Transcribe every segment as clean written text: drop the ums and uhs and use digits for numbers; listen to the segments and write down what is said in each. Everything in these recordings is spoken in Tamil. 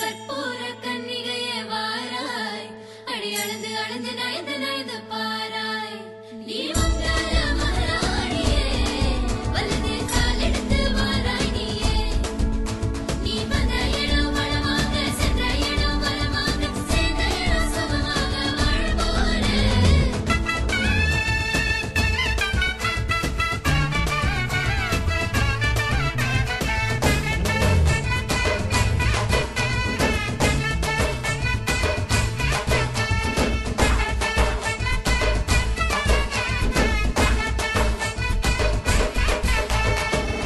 கற்பூர கன்னிகையே வாராய், அடி அளந்து அளந்து நயந்து நயந்து பாராய். நீ மங்கள மகாராணியே, வலது கால் எடுத்து வாராய் நீயே. நீ வந்த இடம் வளமாக, சென்ற இடம் வளமாக, சேர்ந்த இடம் சுகமாக வாழ போறேன்.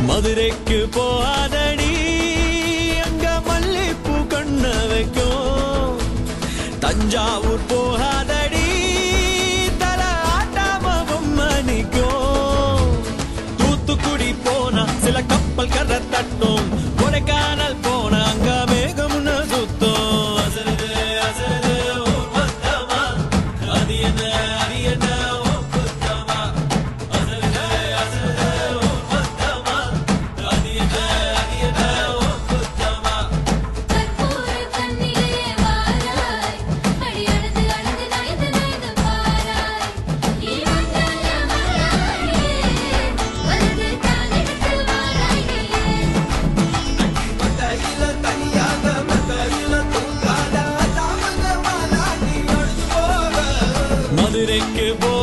மதுரைக்கு போகாதடி, அங்க மல்லிப்பூ கண்ண வைக்கும். தஞ்சாவூர் போகாதடி, தல ஆட்டாம பொம்மணிக்கும். தூத்துக்குடி போனா சில கப்பல் கரை தட்டும். கொடைக்கானல் போனா அங்க மேகம்னு சுத்தும். அசருது அசருது ஊர் மொத்தமா, அது என்ன அது என்ன ஓ குத்தமா. அசருது அசருது ஊர் மொத்தமா, அது என்ன அது என்ன ஓ குத்தமா. கற்பூர கன்னிகையே வாராய், அடி அளந்து அளந்து நயந்து நயந்து பாராய். நீ மங்கள மகாராணியே, வலது கால் எடுத்து வாராய் நீயே. மத்தையில தனியாக மத்தையில தூங்காத தாமங்க மாலாடி ஒழுது போக. மதுரைக்கு போ